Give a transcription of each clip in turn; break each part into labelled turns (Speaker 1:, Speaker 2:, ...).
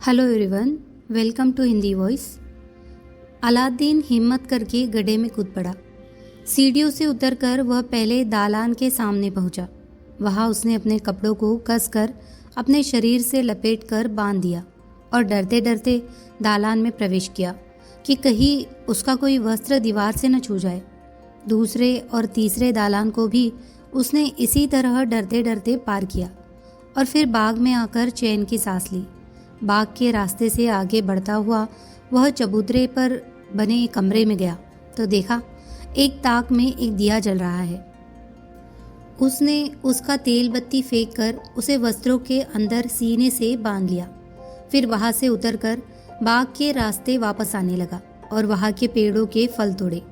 Speaker 1: Hello everyone, welcome to Hindi voice. Aladdin हिम्मत करके गड्ढे में कूद पड़ा। सीढ़ियों से उतरकर वह पहले दालान के सामने पहुंचा। वहां उसने अपने कपड़ों को कसकर अपने शरीर से लपेटकर बांध दिया और डरते डरते दालान में प्रवेश किया कि कहीं उसका कोई वस्त्र दीवार से न छू जाए। दूसरे और तीसरे दालान को भी उसने इसी तरह डरते डरते पार किया और फिर बाग में आकर चैन की सांस ली। बाग के रास्ते से आगे बढ़ता हुआ वह चबूतरे पर बने एक कमरे में गया तो देखा एक ताक में एक दिया जल रहा है। उसने उसका तेल बत्ती फेंक कर उसे वस्त्रों के अंदर सीने से बांध लिया। फिर वहां से उतरकर बाग के रास्ते वापस आने लगा और वहां के पेड़ों के फल तोड़े।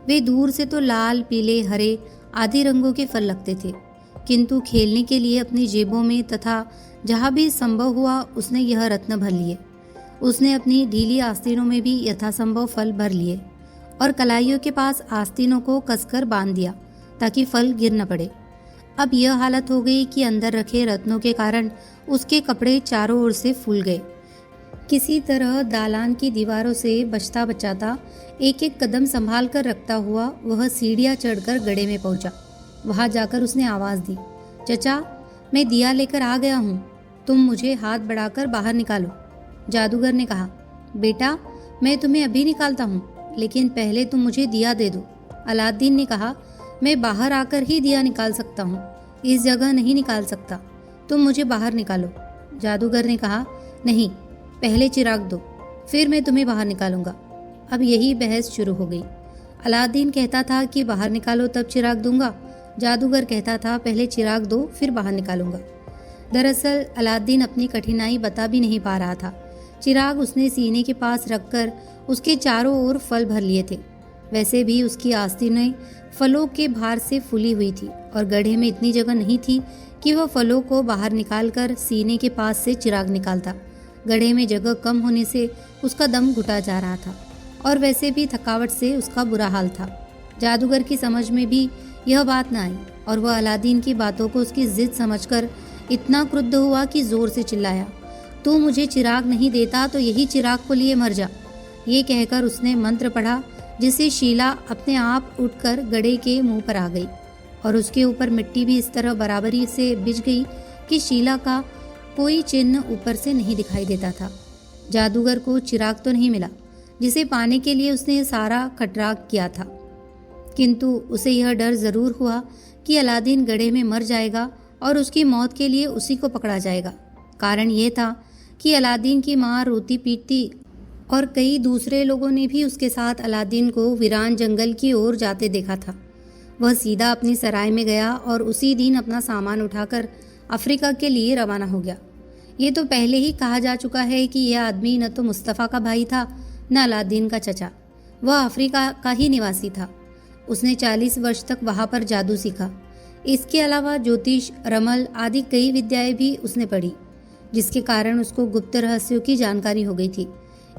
Speaker 1: वे दूर से तो लाल, पीले, हरे आदि रंगों के फल लगते थे, किंतु खेलने के लिए अपनी जेबों में तथा जहाँ भी संभव हुआ उसने यह रत्न भर लिए। उसने अपनी ढीली आस्तीनों में भी यथासंभव फल भर लिए और कलाइयों के पास आस्तीनों को कसकर बांध दिया ताकि फल गिर न पड़े। अब यह हालत हो गई कि अंदर रखे रत्नों के कारण उसके कपड़े चारों ओर से फूल गए। किसी तरह दालान की दीवारों से बचता बचाता एक एक कदम संभाल कर रखता हुआ वह सीढ़ियाँ चढ़कर गड्ढे में पहुंचा। वहां जाकर उसने आवाज दी, चचा, मैं दिया लेकर आ गया हूँ, तुम मुझे हाथ बढ़ाकर बाहर निकालो। जादूगर ने कहा, बेटा, मैं तुम्हें अभी निकालता हूँ, लेकिन पहले तुम मुझे दिया दे दो। अलादीन ने कहा, मैं बाहर आकर ही दिया निकाल सकता हूँ, इस जगह नहीं निकाल सकता, तुम मुझे बाहर निकालो। जादूगर ने कहा, नहीं, पहले चिराग दो, फिर मैं तुम्हें बाहर निकालूंगा। अब यही बहस शुरू हो गई। अलादीन कहता था कि बाहर निकालो तब चिराग दूंगा। जादूगर कहता था पहले चिराग दो फिर बाहर निकालूंगा। दरअसल अलादीन अपनी कठिनाई बता भी नहीं पा रहा था। चिराग उसने सीने के पास रखकर उसके चारों ओर फल भर लिए थे। वैसे भी उसकी आस्तीनें फलों के भार से फूली हुई थी और गड्ढे में इतनी जगह नहीं थी कि वह फलों को बाहर निकालकर सीने के पास से चिराग निकालता। गड्ढे में जगह कम होने से उसका दम घुटा जा रहा था और वैसे भी थकावट से उसका बुरा हाल था। जादूगर की समझ में भी यह बात न आई और वह अलादीन की बातों को उसकी जिद समझकर इतना क्रुद्ध हुआ कि जोर से चिल्लाया, तू मुझे चिराग नहीं देता तो यही चिराग को लिए मर जा। ये कहकर उसने मंत्र पढ़ा, जिससे शीला अपने आप उठकर गड्ढे के मुंह पर आ गई और उसके ऊपर मिट्टी भी इस तरह बराबरी से बिछ गई कि शीला का कोई चिन्ह ऊपर से नहीं दिखाई देता था। जादूगर को चिराग तो नहीं मिला जिसे पाने के लिए उसने सारा खटराग किया था, किंतु उसे यह डर जरूर हुआ कि अलादीन गड्ढे में मर जाएगा और उसकी मौत के लिए उसी को पकड़ा जाएगा। कारण यह था कि अलादीन की माँ रोती पीटती और कई दूसरे लोगों ने भी उसके साथ अलादीन को वीरान जंगल की ओर जाते देखा था। वह सीधा अपनी सराय में गया और उसी दिन अपना सामान उठाकर अफ्रीका के लिए रवाना हो गया। ये तो पहले ही कहा जा चुका है कि यह आदमी न तो मुस्तफ़ा का भाई था न अलादीन का चचा। वह अफ्रीका का ही निवासी था। उसने 40 वर्ष तक वहां पर जादू सीखा। इसके अलावा ज्योतिष, रमल आदि कई विद्याएं भी उसने पढ़ी, जिसके कारण उसको गुप्त रहस्यों की जानकारी हो गई थी।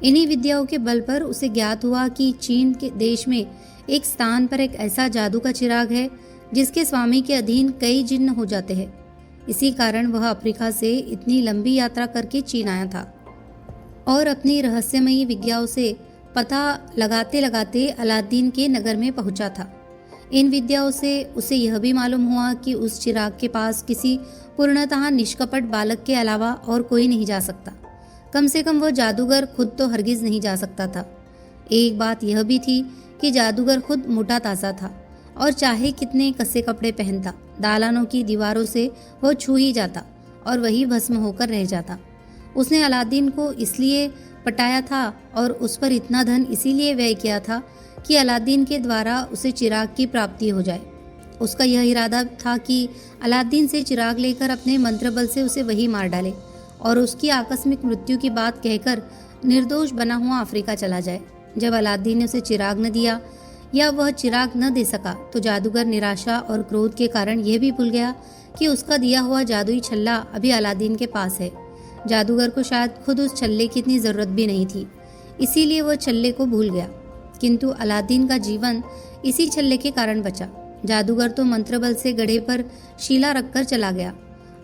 Speaker 1: इन्हीं विद्याओं के बल पर उसे ज्ञात हुआ कि चीन के देश में एक स्थान पर एक ऐसा जादू का चिराग है जिसके स्वामी के अधीन कई जिन्न हो जाते हैं। इसी कारण वह अफ्रीका से इतनी लंबी यात्रा करके चीन आया था और अपनी रहस्यमयी विद्याओं से पता लगाते लगाते अलादीन के नगर में पहुंचा था। इन विद्याओं से उसे यह भी मालूम हुआ कि उस चिराग के पास किसी पूर्णतः निष्कपट बालक के अलावा और कोई नहीं जा सकता। कम से कम वह जादूगर खुद तो हरगिज नहीं जा सकता था। एक बात यह भी थी कि जादूगर खुद मोटा ताजा था और चाहे कितने कसे कपड़े पहनता, दालानों की दीवारों से वह छू ही जाता और वही भस्म होकर रह जाता। उसने अलादीन को इसलिए पटाया था और उस पर इतना धन इसीलिए व्यय किया था कि अलादीन के द्वारा उसे चिराग की प्राप्ति हो जाए। उसका यह इरादा था कि अलादीन से चिराग लेकर अपने मंत्र बल से उसे वही मार डाले और उसकी आकस्मिक मृत्यु की बात कहकर निर्दोष बना हुआ अफ्रीका चला जाए। जब अलादीन ने उसे चिराग न दिया या वह चिराग न दे सका तो जादूगर निराशा और क्रोध के कारण यह भी भूल गया कि उसका दिया हुआ जादुई छल्ला अभी अलादीन के पास है। जादूगर को शायद खुद उस छल्ले की इतनी जरूरत भी नहीं थी, इसीलिए वह छल्ले को भूल गया। किंतु अलादीन का जीवन इसी छल्ले के कारण बचा। जादूगर तो मंत्र बल से गड्ढे पर शीला रखकर चला गया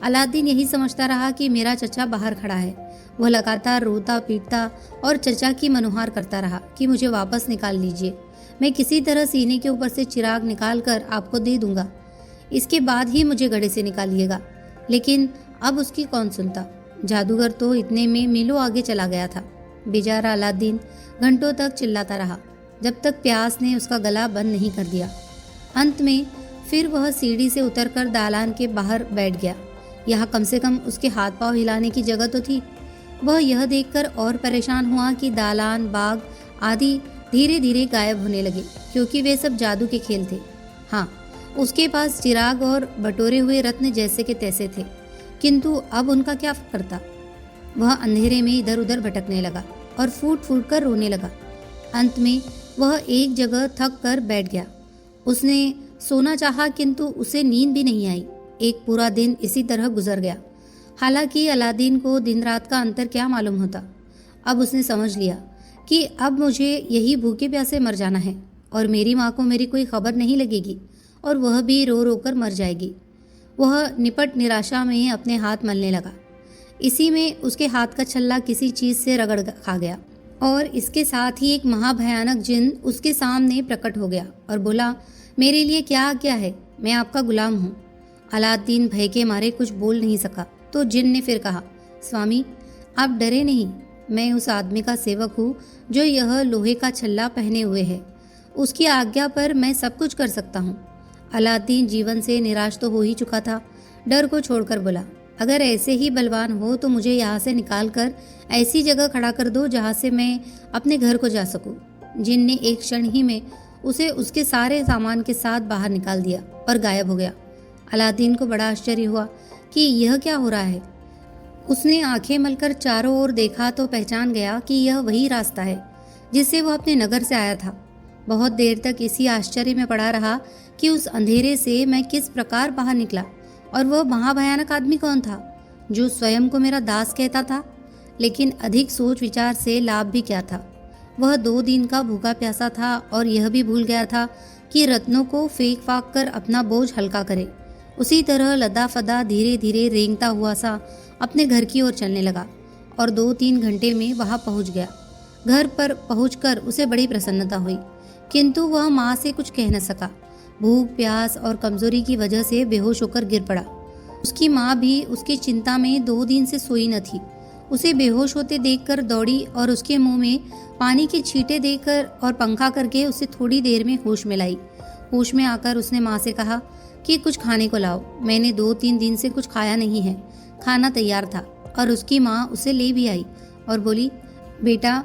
Speaker 1: अलादीन यही समझता रहा कि मेरा चचा बाहर खड़ा है। वह लगातार रोता पीटता और चचा की मनुहार करता रहा कि मुझे वापस निकाल लीजिए, मैं किसी तरह सीने के ऊपर से चिराग निकाल कर आपको दे दूंगा, इसके बाद ही मुझे गड्ढे से निकालिएगा। लेकिन अब उसकी कौन सुनता। जादूगर तो इतने में मीलों आगे चला गया था। बेचारा अलादीन घंटों तक चिल्लाता रहा जब तक प्यास ने उसका गला बंद नहीं कर दिया। अंत में फिर वह सीढ़ी से उतरकर दालान के बाहर बैठ गया। यहाँ कम से कम उसके हाथ पांव हिलाने की जगह तो थी। वह यह देखकर और परेशान हुआ कि दालान, बाग आदि धीरे धीरे गायब होने लगे, क्योंकि वे सब जादू के खेल थे। हाँ, उसके पास चिराग और बटोरे हुए रत्न जैसे के तैसे थे, किंतु अब उनका क्या करता। वह अंधेरे में इधर उधर भटकने लगा और फूट फूट कर रोने लगा। अंत में वह एक जगह थक कर बैठ गया। उसने सोना चाहा, किंतु उसे नींद भी नहीं आई। एक पूरा दिन इसी तरह गुजर गया। हालांकि अलादीन को दिन रात का अंतर क्या मालूम होता। अब उसने समझ लिया कि अब मुझे यही भूखे प्यासे मर जाना है और मेरी माँ को मेरी कोई खबर नहीं लगेगी और वह भी रो रो कर मर जाएगी। वह निपट निराशा में अपने हाथ मलने लगा। इसी में उसके हाथ का छल्ला किसी चीज से रगड़ खा गया और इसके साथ ही एक महाभयानक जिन उसके सामने प्रकट हो गया और बोला, मेरे लिए क्या आज्ञा है, मैं आपका गुलाम हूँ। अलादीन भय के मारे कुछ बोल नहीं सका। तो जिन ने फिर कहा, स्वामी आप डरे नहीं, मैं उस आदमी का सेवक हूँ जो यह लोहे का छल्ला पहने हुए है। उसकी आज्ञा पर मैं सब कुछ कर सकता हूँ। अलादीन जीवन से निराश तो हो ही चुका था। डर को छोड़कर बोला, अगर ऐसे ही बलवान हो तो मुझे यहाँ से निकाल कर ऐसी जगह खड़ा कर दो जहाँ से मैं अपने घर को जा सकूं। जिन ने एक क्षण ही में उसे उसके सारे सामान के साथ बाहर निकाल दिया और गायब हो गया। अलादीन को बड़ा आश्चर्य हुआ कि यह क्या हो रहा है। उसने आंखें मलकर चारों ओर देखा तो पहचान गया कि यह वही रास्ता है जिससे वह अपने नगर से आया था। बहुत देर तक इसी आश्चर्य में पड़ा रहा कि उस अंधेरे से मैं किस प्रकार बाहर निकला और वह महाभयानक आदमी कौन था जो स्वयं को मेरा दास कहता था। लेकिन अधिक सोच विचार से लाभ भी क्या था। वह 2 दिन का भूखा प्यासा था और यह भी भूल गया था कि रत्नों को फेंक फाक कर अपना बोझ हल्का करे। उसी तरह लदा फदा धीरे धीरे रेंगता हुआ सा अपने घर की ओर चलने लगा और 2-3 घंटे में वहां पहुंच गया। घर पर पहुंचकर उसे बड़ी प्रसन्नता हुई, किंतु वह माँ से कुछ कह न सका। भूख प्यास और कमजोरी की वजह से बेहोश होकर गिर पड़ा। उसकी माँ भी उसकी चिंता में 2 दिन से सोई न थी। उसे बेहोश होते देखकर दौड़ी और उसके मुंह में पानी के छींटे देकर और पंखा करके उसे थोड़ी देर में होश में लाई। होश में आकर उसने माँ से कहा कि कुछ खाने को लाओ, मैंने 2-3 दिन से कुछ खाया नहीं है। खाना तैयार था और उसकी माँ उसे ले भी आई और बोली, बेटा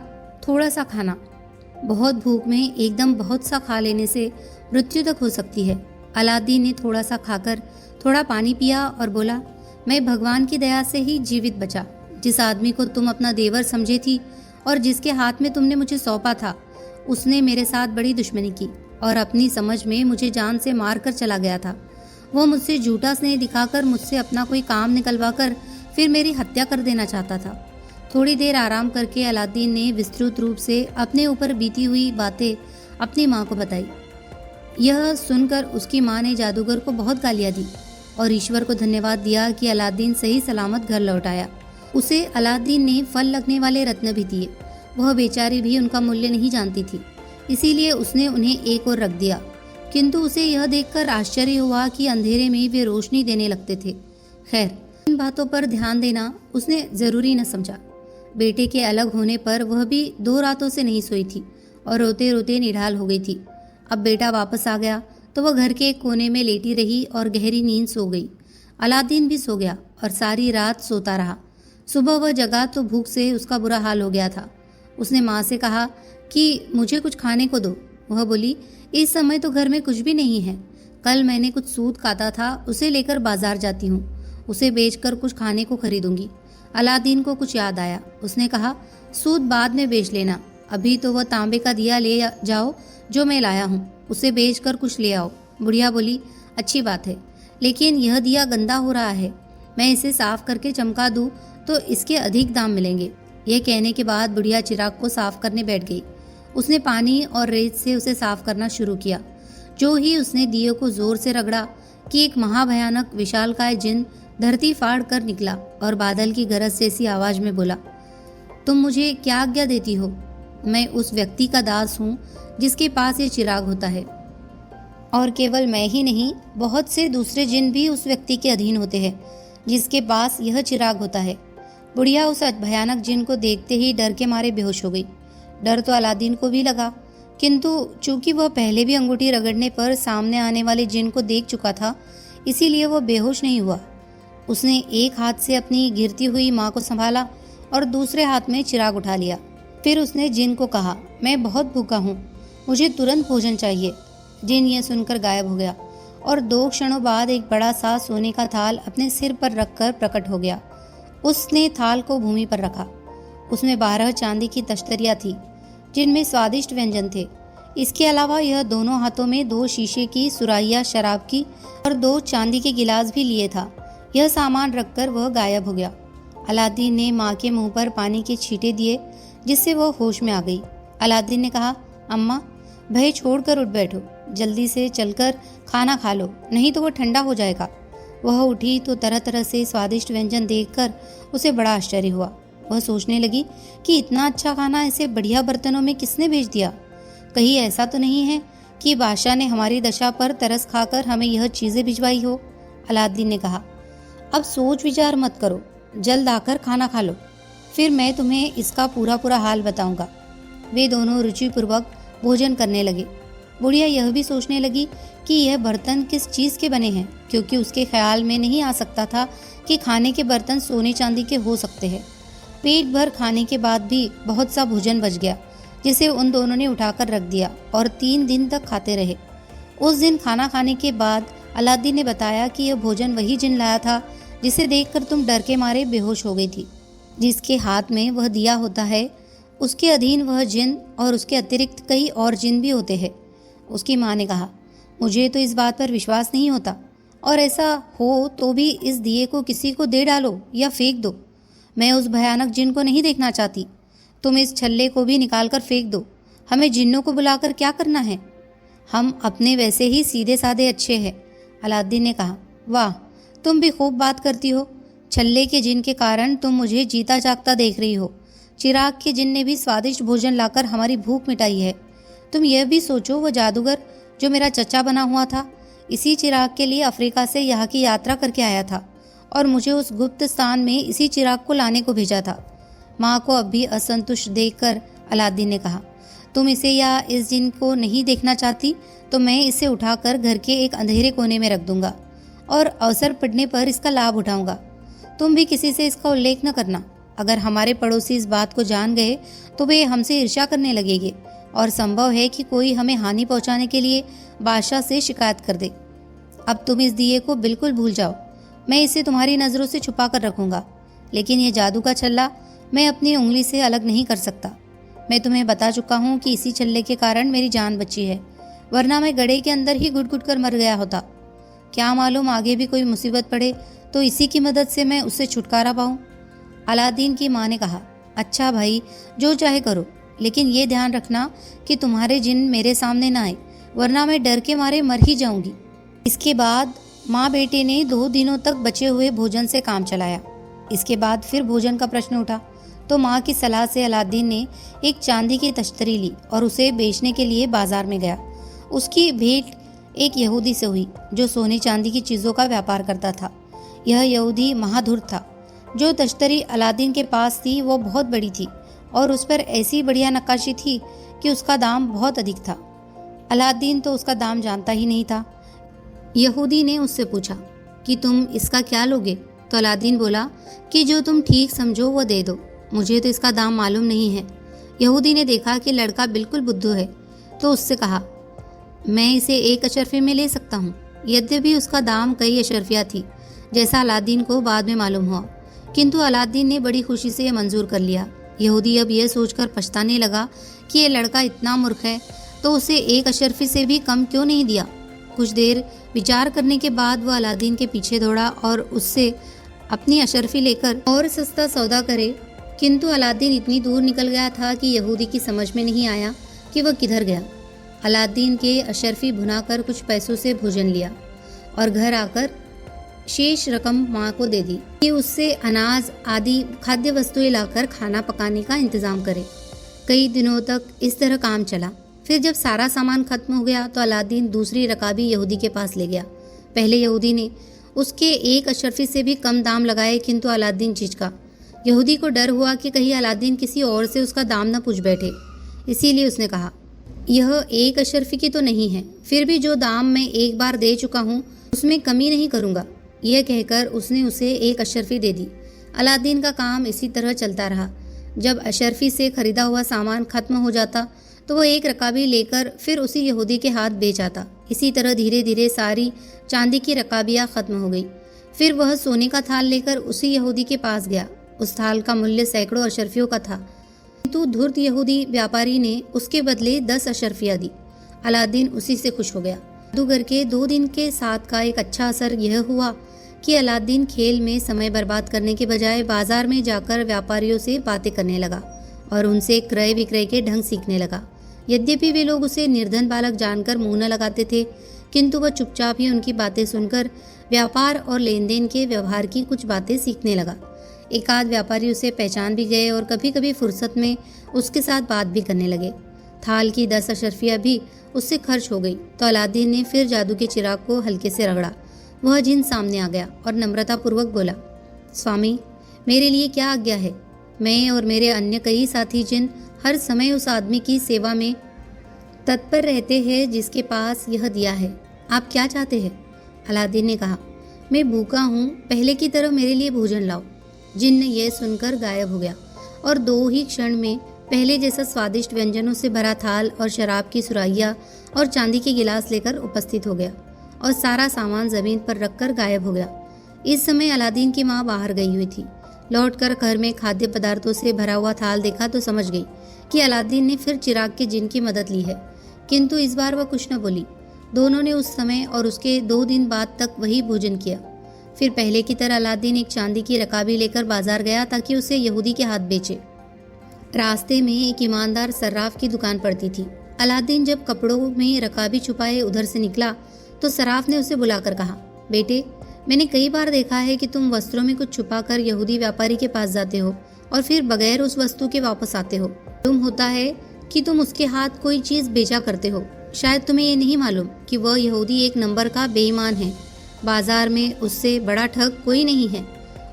Speaker 1: थोड़ा सा खाना, बहुत भूख में एकदम बहुत सा खा लेने से मृत्यु तक हो सकती है। अलादीन ने थोड़ा सा खाकर थोड़ा पानी पिया और बोला, मैं भगवान की दया से ही जीवित बचा। जिस आदमी को तुम अपना देवर समझे थी और जिसके हाथ में तुमने मुझे सौंपा था, उसने मेरे साथ बड़ी दुश्मनी की और अपनी समझ में मुझे जान से मार कर चला गया था। वह मुझसे झूठा स्नेह दिखाकर मुझसे अपना कोई काम निकलवा कर फिर मेरी हत्या कर देना चाहता था। थोड़ी देर आराम करके अलादीन ने विस्तृत रूप से अपने ऊपर बीती हुई बातें अपनी माँ को बताई। यह सुनकर उसकी माँ ने जादूगर को बहुत गालियाँ दी और ईश्वर को धन्यवाद दिया कि अलादीन सही सलामत घर लौट आया। उसे अलादीन ने फल लगने वाले रत्न भी दिए। वह बेचारी भी उनका मूल्य नहीं जानती थी, इसीलिए उसने उन्हें एक ओर रख दिया, किंतु उसे यह देखकर आश्चर्य हुआ कि अंधेरे में वे रोशनी देने लगते थे। खैर, इन बातों पर ध्यान देना उसने जरूरी न समझा। बेटे के अलग होने पर वह भी 2 रातों से नहीं सोई थी और रोते रोते निढाल हो गई थी। अब बेटा वापस आ गया तो वह घर के एक कोने में लेटी रही और गहरी नींद सो गई। अलादीन भी सो गया और सारी रात सोता रहा। सुबह वह जगा तो भूख से उसका बुरा हाल हो गया था। उसने माँ से कहा कि मुझे कुछ खाने को दो। वह बोली, इस समय तो घर में कुछ भी नहीं है। कल मैंने कुछ सूत काटा था, उसे लेकर बाजार जाती हूँ, उसे बेचकर कुछ खाने को खरीदूंगी। अलादीन को कुछ याद आया। उसने कहा, सूत बाद में बेच लेना, अभी तो वह तांबे का दिया ले जाओ जो मैं लाया हूँ, उसे बेचकर कुछ ले आओ। बुढ़िया बोली, अच्छी बात है, लेकिन यह दिया गंदा हो रहा है, मैं इसे साफ करके चमका दूँ तो इसके अधिक दाम मिलेंगे। यह कहने के बाद बुढ़िया चिराग को साफ करने बैठ गई। उसने पानी और रेत से उसे साफ करना शुरू किया। जो ही उसने दिए को जोर से रगड़ा कि एक महाभयानक विशालकाय जिन धरती फाड़ कर निकला और बादल की गरज से ऐसी आवाज में बोला, तुम मुझे क्या आज्ञा देती हो? मैं उस व्यक्ति का दास हूँ जिसके पास ये चिराग होता है, और केवल मैं ही नहीं, बहुत से दूसरे जिन भी उस व्यक्ति के अधीन होते हैं जिसके पास यह चिराग होता है। बुढ़िया उस भयानक जिन को देखते ही डर के मारे बेहोश हो गई। डर तो अलादीन को भी लगा, किंतु चूंकि वह पहले भी अंगूठी रगड़ने पर सामने आने वाले जिन को देख चुका था, इसीलिए वह बेहोश नहीं हुआ। उसने एक हाथ से अपनी गिरती हुई माँ को संभाला और दूसरे हाथ में चिराग उठा लिया। फिर उसने जिन को कहा, मैं बहुत भूखा हूँ, मुझे तुरंत भोजन चाहिए। जिन यह सुनकर गायब हो गया और 2 क्षणों बाद एक बड़ा सा सोने का थाल अपने सिर पर रखकर प्रकट हो गया। उसने थाल को भूमि पर रखा। उसमें 12 चांदी की तश्तरियाँ थी जिनमें स्वादिष्ट व्यंजन थे। इसके अलावा यह दोनों हाथों में 2 शीशे की सुराहियाँ शराब की और 2 चांदी के गिलास भी लिए था। यह सामान रखकर वह गायब हो गया। अलादीन ने माँ के मुंह पर पानी के छींटे दिए जिससे वह होश में आ गई। अलादीन ने कहा, अम्मा, भय छोड़कर उठ बैठो, जल्दी से चलकर खाना खा लो, नहीं तो वह ठंडा हो जाएगा। वह उठी तो तरह तरह से स्वादिष्ट व्यंजन देखकर उसे बड़ा आश्चर्य हुआ। वह सोचने लगी कि इतना अच्छा खाना ऐसे बढ़िया बर्तनों में किसने भेज दिया? कहीं ऐसा तो नहीं है कि बादशाह ने हमारी दशा पर तरस खाकर हमें यह चीजें भिजवाई हो? अलादीन ने कहा, अब सोच विचार मत करो, जल्द आकर खाना खा लो, फिर मैं तुम्हें इसका पूरा हाल बताऊंगा। वे दोनों रुचिपूर्वक भोजन करने लगे। बुढ़िया यह भी सोचने लगी कि यह बर्तन किस चीज़ के बने हैं, क्योंकि उसके ख्याल में नहीं आ सकता था कि खाने के बर्तन सोने चांदी के हो सकते हैं। पेट भर खाने के बाद भी बहुत सा भोजन बच गया जिसे उन दोनों ने उठाकर रख दिया और 3 दिन तक खाते रहे। उस दिन खाना खाने के बाद अलादीन ने बताया कि यह भोजन वही जिन लाया था जिसे देखकर तुम डर के मारे बेहोश हो गई थी। जिसके हाथ में वह दिया होता है उसके अधीन वह जिन और उसके अतिरिक्त कई और जिन भी होते हैं। उसकी माँ ने कहा, मुझे तो इस बात पर विश्वास नहीं होता, और ऐसा हो तो भी इस दिए को किसी को दे डालो या फेंक दो। मैं उस भयानक जिन को नहीं देखना चाहती। तुम इस छल्ले को भी निकाल कर फेंक दो। हमें जिन्नों को बुलाकर क्या करना है? हम अपने वैसे ही सीधे साधे अच्छे हैं। अलादीन ने कहा, वाह, तुम भी खूब बात करती हो। छल्ले के जिन के कारण तुम मुझे जीता जागता देख रही हो। चिराग के जिन ने भी स्वादिष्ट भोजन लाकर हमारी भूख मिटाई है। तुम यह भी सोचो, वह जादूगर जो मेरा चचा बना हुआ था, इसी चिराग के लिए अफ्रीका से यहाँ की यात्रा करके आया था और मुझे उस गुप्त स्थान में इसी चिराग को लाने को भेजा था। माँ को अब भी असंतुष्ट देखकर अलादीन ने कहा, तुम इसे या इस जिन को नहीं देखना चाहती तो मैं इसे उठाकर घर के एक अंधेरे कोने में रख दूंगा और अवसर पड़ने पर इसका लाभ उठाऊंगा। तुम भी किसी से इसका उल्लेख न करना। अगर हमारे पड़ोसी इस बात को जान गए तो वे हमसे ईर्ष्या करने लगेंगे और संभव है कि कोई हमें हानि पहुंचाने के लिए बादशाह से शिकायत कर दे। अब तुम इस दिए को बिल्कुल भूल जाओ। मैं इसे तुम्हारी नज़रों से छुपा कर रखूंगा, लेकिन यह जादू का छल्ला मैं अपनी उंगली से अलग नहीं कर सकता। मैं तुम्हें बता चुका हूँ कि इसी छल्ले के कारण मेरी जान बची है, वरना मैं गड्ढे के अंदर ही घुट घुट कर मर गया होता। क्या मालूम आगे भी कोई मुसीबत पड़े तो इसी की मदद से मैं उससे छुटकारा पाऊँ। अलादीन की माँ ने कहा, अच्छा भाई, जो चाहे करो, लेकिन ये ध्यान रखना कि तुम्हारे जिन मेरे सामने ना आए, वरना मैं डर के मारे मर ही जाऊंगी। इसके बाद माँ बेटे ने 2 दिनों तक बचे हुए भोजन से काम चलाया। इसके बाद फिर भोजन का प्रश्न उठा तो माँ की सलाह से अलादीन ने एक चांदी की तश्तरी ली और उसे बेचने के लिए बाजार में गया। उसकी भेंट एक यहूदी से हुई जो सोने चांदी की चीज़ों का व्यापार करता था। यह यहूदी महाधूर्त था। जो तश्तरी अलादीन के पास थी वो बहुत बड़ी थी और उस पर ऐसी बढ़िया नक्काशी थी कि उसका दाम बहुत अधिक था। अलादीन तो उसका दाम जानता ही नहीं था। यहूदी ने उससे पूछा कि तुम इसका क्या लोगे? तो अलादीन बोला कि जो तुम ठीक समझो वो दे दो, मुझे तो इसका दाम मालूम नहीं है। यहूदी ने देखा कि लड़का बिल्कुल बुद्धू है तो उससे कहा, मैं इसे 1 अशर्फे में ले सकता हूँ। यद्यपि उसका दाम कई अशर्फिया थी, जैसा अलादीन को बाद में मालूम हुआ, किंतु अलादीन ने बड़ी खुशी से यह मंजूर कर लिया। यहूदी अब यह सोचकर पछताने लगा कि यह लड़का इतना मूर्ख है तो उसे 1 अशर्फी से भी कम क्यों नहीं दिया। कुछ देर विचार करने के बाद वह अलादीन के पीछे दौड़ा और उससे अपनी अशर्फी लेकर और सस्ता सौदा करे, किंतु अलादीन इतनी दूर निकल गया था कि यहूदी की समझ में नहीं आया कि वह किधर गया। अलादीन के अशर्फी भुनाकर कुछ पैसों से भोजन लिया और घर आकर शेष रकम माँ को दे दी कि उससे अनाज आदि खाद्य वस्तुएं लाकर खाना पकाने का इंतजाम करे। कई दिनों तक इस तरह काम चला। फिर जब सारा सामान खत्म हो गया तो अलादीन दूसरी रकाबी यहूदी के पास ले गया। पहले यहूदी ने उसके एक अशरफी से भी कम दाम लगाए, किंतु अलादीन झिझका। यहूदी को डर हुआ कि कहीं अलादीन किसी और से उसका दाम न पूछ बैठे, इसीलिए उसने कहा, यह एक अशरफी की तो नहीं है, फिर भी जो दाम मैं एक बार दे चुका हूँ उसमें कमी नहीं करूँगा। यह कहकर उसने उसे एक अशरफी दे दी। अलादीन का काम इसी तरह चलता रहा। जब अशरफी से खरीदा हुआ सामान खत्म हो जाता तो वह एक रकाबी लेकर फिर उसी यहूदी के हाथ बेच आता। इसी तरह धीरे धीरे सारी चांदी की रकाबियाँ खत्म हो गई। फिर वह सोने का थाल लेकर उसी यहूदी के पास गया। उस थाल का मूल्य सैकड़ों अशरफियों का था, किंतु धूर्त यहूदी व्यापारी ने उसके बदले 10 अशरफियाँ दी। अलादीन उसी से खुश हो गया। जादूगर के 2 दिन के साथ का एक अच्छा असर यह हुआ कि अलादीन खेल में समय बर्बाद करने के बजाय बाजार में जाकर व्यापारियों से बातें करने लगा और उनसे क्रय विक्रय के ढंग सीखने लगा। यद्यपि वे लोग उसे निर्धन बालक जानकर मुंह न लगाते थे, किंतु वह चुपचाप ही उनकी बातें सुनकर व्यापार और लेन देन के व्यवहार की कुछ बातें सीखने लगा। एक आध व्यापारी उसे पहचान भी गए और कभी कभी फुर्सत में उसके साथ बात भी करने लगे। थाल की 10 अशरफियाँ भी उससे खर्च हो गई तो अलादीन ने फिर जादू के चिराग को हल्के से रगड़ा। वह जिन सामने आ गया और नम्रतापूर्वक बोला, स्वामी, मेरे लिए क्या आज्ञा है? मैं और मेरे अन्य कई साथी जिन हर समय उस आदमी की सेवा में तत्पर रहते हैं जिसके पास यह दिया है। आप क्या चाहते हैं? अलादीन ने कहा, मैं भूखा हूँ, पहले की तरह मेरे लिए भोजन लाओ। जिन्न यह सुनकर गायब हो गया और 2 ही क्षण में पहले जैसा स्वादिष्ट व्यंजनों से भरा थाल और शराब की सुराहियाँ और चांदी के गिलास लेकर उपस्थित हो गया और सारा सामान जमीन पर रखकर गायब हो गया। इस समय अलादीन की माँ बाहर गई हुई थी। लौटकर घर में खाद्य पदार्थों से भरा हुआ थाल देखा तो समझ गई कि अलादीन ने फिर चिराग के जिन की मदद ली है, किंतु इस बार वह कुछ न बोली। दोनों ने उस समय और उसके 2 दिन बाद तक वही भोजन किया। फिर पहले की तरह अलादीन एक चांदी की रकाबी लेकर बाजार गया ताकि उसे यहूदी के हाथ बेचे। रास्ते में एक ईमानदार सर्राफ की दुकान पड़ती थी। अलादीन जब कपड़ों में रकाबी छुपाए उधर से निकला तो सर्राफ ने उसे बुलाकर कहा, बेटे, मैंने कई बार देखा है कि तुम वस्त्रों में कुछ छुपाकर यहूदी व्यापारी के पास जाते हो और फिर बगैर उस वस्तु के वापस आते हो। तुम होता है कि तुम उसके हाथ कोई चीज बेचा करते हो। शायद तुम्हें ये नहीं मालूम कि वह यहूदी एक नंबर का बेईमान है। बाजार में उससे बड़ा ठग कोई नहीं है।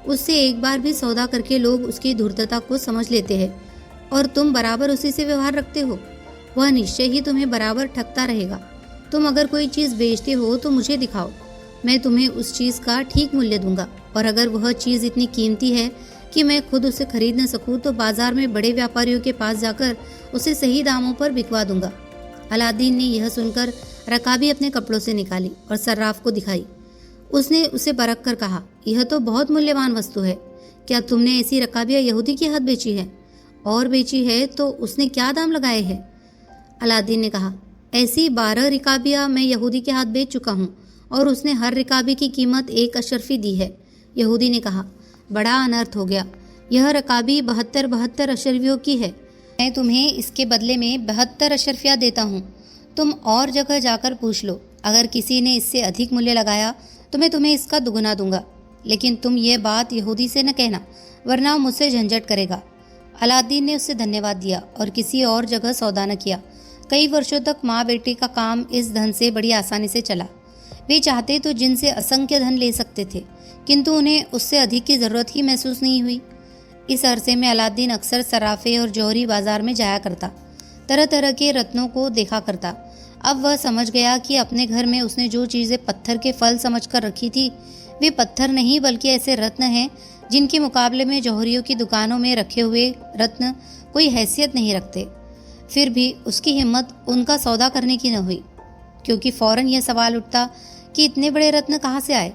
Speaker 1: उससे एक बार भी सौदा करके लोग उसकी धूर्तता को समझ लेते हैं और तुम बराबर उसी से व्यवहार रखते हो। वह निश्चय ही तुम्हें बराबर ठगता रहेगा। तुम अगर कोई चीज़ बेचते हो तो मुझे दिखाओ, मैं तुम्हें उस चीज़ का ठीक मूल्य दूंगा, और अगर वह चीज़ इतनी कीमती है कि मैं खुद उसे खरीद न सकूं तो बाजार में बड़े व्यापारियों के पास जाकर उसे सही दामों पर बिकवा दूंगा। अलादीन ने यह सुनकर रकाबी अपने कपड़ों से निकाली और सर्राफ को दिखाई। उसने उसे परख कर कहा, यह तो बहुत मूल्यवान वस्तु है। क्या तुमने ऐसी रकाबियाँ यहूदी के हाथ बेची है? और बेची है तो उसने क्या दाम लगाए हैं? अलादीन ने कहा, ऐसी 12 रिकाबियाँ मैं यहूदी के हाथ बेच चुका हूँ और उसने हर रिकाबी की कीमत 1 अशरफी दी है। यहूदी ने कहा, बड़ा अनर्थ हो गया। यह रकाबी 72 अशरफियों की है। मैं तुम्हें इसके बदले में 72 अशरफियाँ देता हूँ। तुम और जगह जाकर पूछ लो, अगर किसी ने इससे अधिक मूल्य लगाया तो मैं तुम्हें इसका दुगना दूंगा। लेकिन तुम ये बात यहूदी से न कहना, वरना मुझसे झंझट करेगा। अलादीन ने उससे धन्यवाद दिया और किसी और जगह सौदा न किया। कई वर्षों तक माँ बेटे का काम इस धन से बड़ी आसानी से चला। वे चाहते तो जिनसे असंख्य धन ले सकते थे, किंतु उन्हें उससे अधिक की जरूरत ही महसूस नहीं हुई। इस अरसे में अलादीन अक्सर सराफे और जौहरी बाजार में जाया करता, तरह तरह के रत्नों को देखा करता। अब वह समझ गया कि अपने घर में उसने जो चीज़ें पत्थर के फल समझकर रखी थी, वे पत्थर नहीं बल्कि ऐसे रत्न हैं जिनके मुकाबले में जौहरियों की दुकानों में रखे हुए रत्न कोई हैसियत नहीं रखते। फिर भी उसकी हिम्मत उनका सौदा करने की न हुई, क्योंकि फौरन यह सवाल उठता कि इतने बड़े रत्न कहाँ से आए।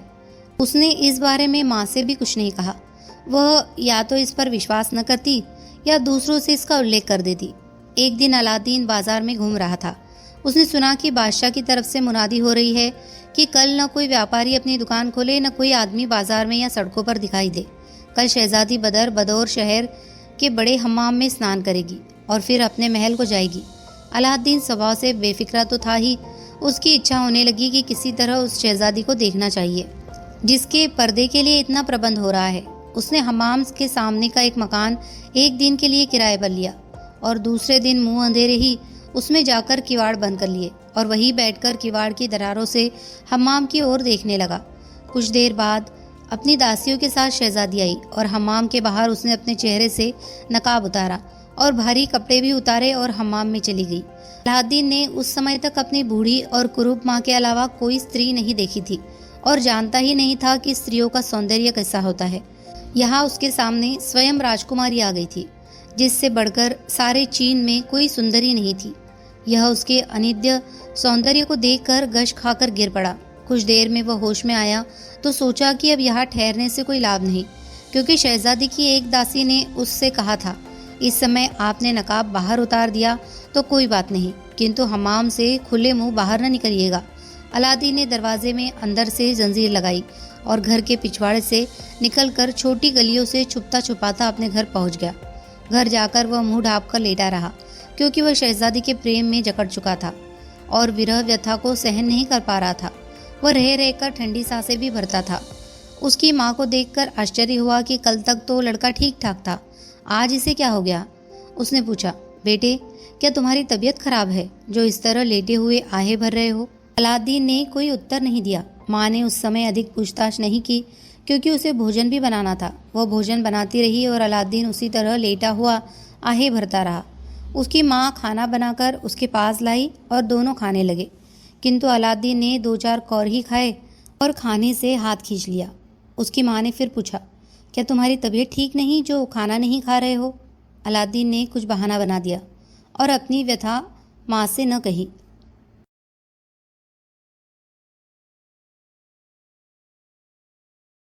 Speaker 1: उसने इस बारे में माँ से भी कुछ नहीं कहा। वह या तो इस पर विश्वास न करती या दूसरों से इसका उल्लेख कर देती। एक दिन अलादीन बाजार में घूम रहा था। उसने सुना कि बादशाह की तरफ से मुनादी हो रही है कि कल न कोई व्यापारी अपनी दुकान खोले, न कोई आदमी बाजार में या सड़कों पर दिखाई दे। कल शहजादी बदर बदौर शहर के बड़े हम्माम में स्नान करेगी और फिर अपने महल को जाएगी। अलादीन स्वभाव से बेफिक्रा तो था ही, उसकी इच्छा होने लगी कि किसी तरह उस शहजादी को देखना चाहिए। जिसके पर्दे के लिए इतना प्रबंध हो रहा है। उसने हमाम के सामने का एक मकान एक दिन के लिए किराए पर लिया और दूसरे दिन मुंह अंधेरे ही उसमें जाकर किवाड़ बंद कर लिए और वहीं बैठकर किवाड़ की दरारों से हमाम की ओर देखने लगा। कुछ देर बाद अपनी दासियों के साथ शहजादी आई और हमाम के बाहर उसने अपने चेहरे से नकाब उतारा और भारी कपड़े भी उतारे और हमाम में चली गई। अलाउद्दीन ने उस समय तक अपनी बूढ़ी और कुरूप माँ के अलावा कोई स्त्री नहीं देखी थी और जानता ही नहीं था कि स्त्रियों का सौंदर्य कैसा होता है। यहाँ उसके सामने स्वयं राजकुमारी आ गई थी, जिससे बढ़कर सारे चीन में कोई सुंदरी नहीं थी। यह उसके अनिद्य सौंदर्य को देखकर गश खाकर गिर पड़ा। कुछ देर में वह होश में आया तो सोचा कि अब यहाँ ठहरने से कोई लाभ नहीं, क्योंकि शहजादी की एक दासी ने उससे कहा था, इस समय आपने नकाब बाहर उतार दिया तो कोई बात नहीं, किंतु हमाम से खुले मुंह बाहर न निकलिएगा। अलादीन ने दरवाजे में अंदर से जंजीर लगाई और घर के पिछवाड़े से निकलकर छोटी गलियों से छुपता छुपाता अपने घर पहुंच गया। घर जाकर वह मुंह ढाँप कर लेटा रहा, क्योंकि वह शहजादी के प्रेम में जकड़ चुका था और विरह व्यथा को सहन नहीं कर पा रहा था। वह रह रहकर ठंडी सांसें भी भरता था। उसकी माँ को देखकर आश्चर्य हुआ कि कल तक तो लड़का ठीक ठाक था, आज इसे क्या हो गया। उसने पूछा, बेटे क्या तुम्हारी तबीयत खराब है जो इस तरह लेटे हुए आहे भर रहे हो? अलादीन ने कोई उत्तर नहीं दिया। माँ ने उस समय अधिक पूछताछ नहीं की, क्योंकि उसे भोजन भी बनाना था। वह भोजन बनाती रही और अलादीन उसी तरह लेटा हुआ आहे भरता रहा। उसकी माँ खाना बनाकर उसके पास लाई और दोनों खाने लगे, किंतु अलादीन ने 2-4 कौर ही खाए और खाने से हाथ खींच लिया। उसकी माँ ने फिर पूछा, क्या तुम्हारी तबीयत ठीक नहीं जो खाना नहीं खा रहे हो? अलादीन ने कुछ बहाना बना दिया और अपनी व्यथा माँ से न कही।